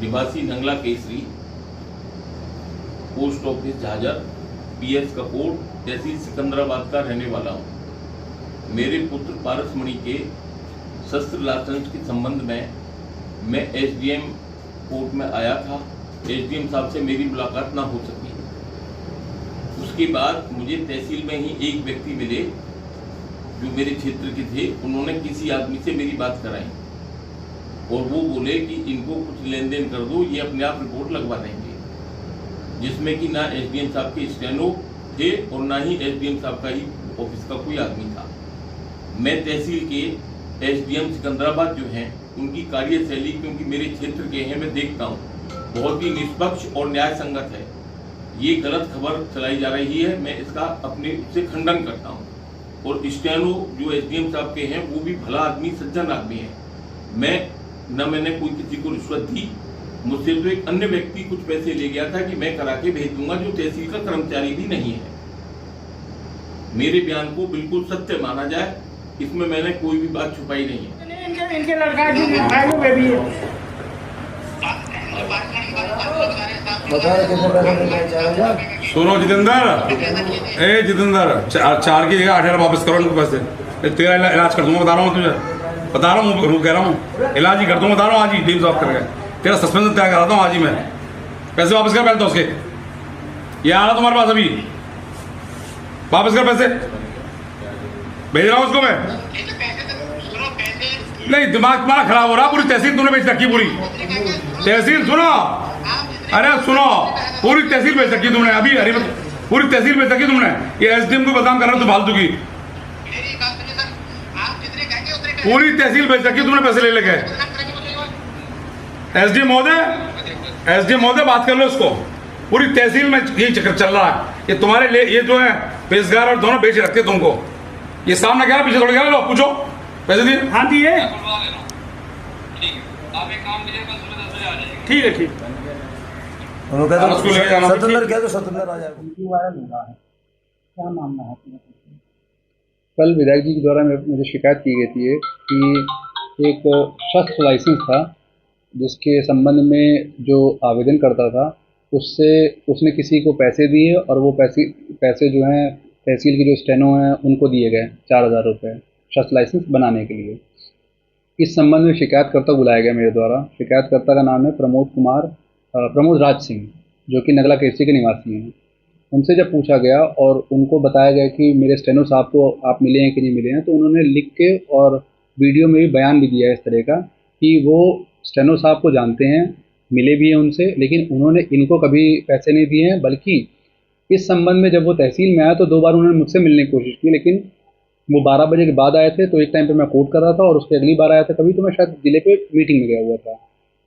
निवासी Nangla Kesari, post office Jhajhar, PS Kapoor, तहसील सिकंदराबाद का रहने वाला हूँ। मेरे पुत्र पारसमणि के शस्त्र लाइसेंस के संबंध में मैं एसडीएम कोर्ट में आया था। एसडीएम साहब से मेरी मुलाकात ना हो सकी। उसके बाद मुझे तहसील में ही एक व्यक्ति मिले जो मेरे क्षेत्र के थे। उन्होंने किसी आदमी से मेरी बात कराई और वो बोले कि इनको कुछ लेन देन कर दो, ये अपने आप रिपोर्ट लगवा देंगे, जिसमें कि ना एसडीएम साहब के स्टेनो थे और ना ही एसडीएम साहब का ही ऑफिस का कोई आदमी था। मैं तहसील के एसडीएम सिकंदराबाद जो हैं उनकी कार्यशैली, क्योंकि मेरे क्षेत्र के हैं, मैं देखता हूँ बहुत ही निष्पक्ष और न्याय संगत है। ये गलत खबर चलाई जा रही है, मैं इसका अपने से खंडन करता हूँ। और स्टेनो जो एसडीएम साहब के हैं वो भी भला आदमी, सज्जन आदमी है। मैंने कोई किसी को रिश्वत दी। मुझसे तो एक अन्य व्यक्ति कुछ पैसे ले गया था कि मैं करा के भेज दूंगा, जो तहसील का कर्मचारी भी नहीं है। मेरे बयान को बिल्कुल सत्य माना जाए, इसमें मैंने कोई भी बात छुपाई नहीं है। इनके लड़का की भाइयों में भी है। सुनो जितेंद्र, ए जितेंद्र, चार की जगह 8,000 वापस करो इनको पैसे। तेरा इलाज कर दूंगा, बता रहा हूँ तुझे, बता रहा हूँ, कह रहा हूँ, इलाज ही कर दूंगा, बता रहा हूँ आज ही डील सॉल्व करके। तेरा सस्पेंशन तय कराता हूँ आज ही मैं। पैसे वापस कर पहले तो उसके। ये आ रहा तुम्हारे पास अभी, वापस कर पैसे, भेज रहा हूँ उसको मैं। नहीं, दिमाग तुम्हारा खराब हो रहा, पूरी तहसील तुमने बेच रखी, पूरी तहसील। सुनो, अरे सुनो, पूरी तहसील बेच रखी तुमने अभी, अरे पूरी तहसील बेच रखी तुमने। ये एसडीएम को बदनाम कर रहा तू फालतू की। पूरी तहसील बेच रखी तुमने पैसे ले लेके। एसडीएम महोदय बात कर लो उसको। पूरी तहसील में यही चक्कर चल रहा है। ये तुम्हारे लिए, ये जो है पेशगार और दोनों बेच रखते तुमको। ये सामने क्या पीछे थोड़ा क्या, लो पूछो पैसे दिए। हाँ दिए, ठीक है ठीक। स्वतंत्र क्या, तो स्वतंत्र आ जाएगा। क्या मामला है? कल विधायक जी के द्वारा मुझे शिकायत की गई थी कि एक शस्त्र लाइसेंस था जिसके संबंध में जो आवेदन करता था उसने किसी को पैसे दिए और वो पैसे जो हैं तहसील के जो स्टेनो हैं उनको दिए गए 4,000 रुपये शस्त्र लाइसेंस बनाने के लिए। इस संबंध में शिकायतकर्ता बुलाया गया मेरे द्वारा। शिकायतकर्ता का नाम है प्रमोद राज सिंह, जो कि नगला केसरी के निवासी हैं। उनसे जब पूछा गया और उनको बताया गया कि मेरे स्टेनो साहब को आप मिले हैं कि नहीं मिले हैं, तो उन्होंने लिख के और वीडियो में भी बयान भी दिया है इस तरह का कि वो स्टेनो साहब को जानते हैं, मिले भी हैं उनसे, लेकिन उन्होंने इनको कभी पैसे नहीं दिए हैं। बल्कि इस संबंध में जब वो तहसील में आया तो 2 बार उन्होंने मुझसे मिलने की कोशिश की, लेकिन वो 12 बजे के बाद आए थे, तो एक टाइम पे मैं कोर्ट कर रहा था और उसके अगली बार आया था कभी, तो मैं शायद जिले पे मीटिंग में गया हुआ था।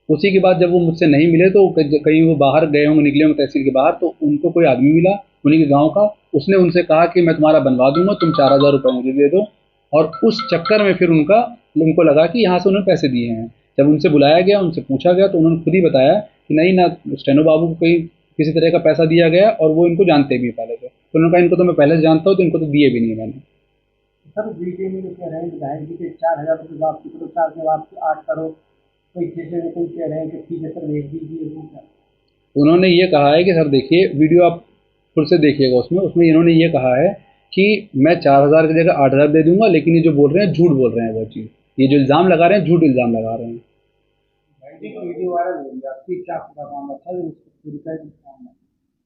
उसी के बाद जब वो मुझसे नहीं मिले तो कहीं वो बाहर गए होंगे, निकले होंगे तहसील के बाहर, तो उनको कोई आदमी मिला उन्हीं के गाँव का। उसने उनसे कहा कि मैं तुम्हारा बनवा दूंगा, तुम 4,000 रुपये मुझे दे दो। और उस चक्कर में फिर उनको लगा कि यहाँ से उन्होंने पैसे दिए हैं। जब उनसे बुलाया गया, उनसे पूछा गया, तो उन्होंने खुद ही बताया कि नहीं ना, स्टेनो बाबू को कहीं किसी तरह का पैसा दिया गया और वो इनको जानते भी पहले से। तो उन्होंने कहा इनको तो मैं पहले से जानता हूँ, तो इनको तो दिए भी नहीं मैंने। सर वीडियो में कह रहे हैं विधायक जी के 4,000 रुपये वापसी करो, 4 के वापसी 8 करो, कोई जैसे कोई कह रहे हैं कि ठीक है सर भेज दीजिए। उन्होंने ये कहा है कि सर देखिए वीडियो आप फिर से देखिएगा, उसमें इन्होंने ये कहा है कि मैं 4,000 की जगह 8,000 दे दूंगा, लेकिन ये जो बोल रहे हैं झूठ बोल रहे हैं। वो चीज़, ये जो इल्ज़ाम लगा रहे हैं, झूठ इल्ज़ाम लगा रहे हैं।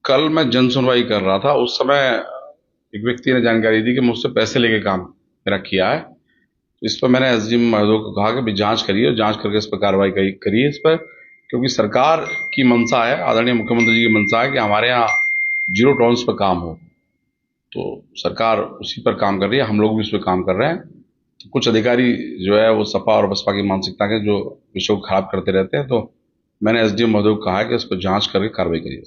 कल मैं जन सुनवाई कर रहा था, उस समय एक व्यक्ति ने जानकारी दी कि मुझसे पैसे लेके काम मेरा किया है। इस पर मैंने एसडीएम महोदय को कहा कि भी जांच करिए और जांच करके इस पर कार्रवाई करिए इस पर, क्योंकि सरकार की मंशा है, आदरणीय मुख्यमंत्री जी की मंशा है कि हमारे यहाँ 0 टॉलरेंस पर काम हो। तो सरकार उसी पर काम कर रही है, हम लोग भी उस पर काम कर रहे हैं। तो कुछ अधिकारी जो है वो सपा और बसपा की मानसिकता के जो विषय को खराब करते रहते हैं, तो मैंने एसडीएम महोदय को कहा है कि इस पर जांच करके कार्रवाई करिए।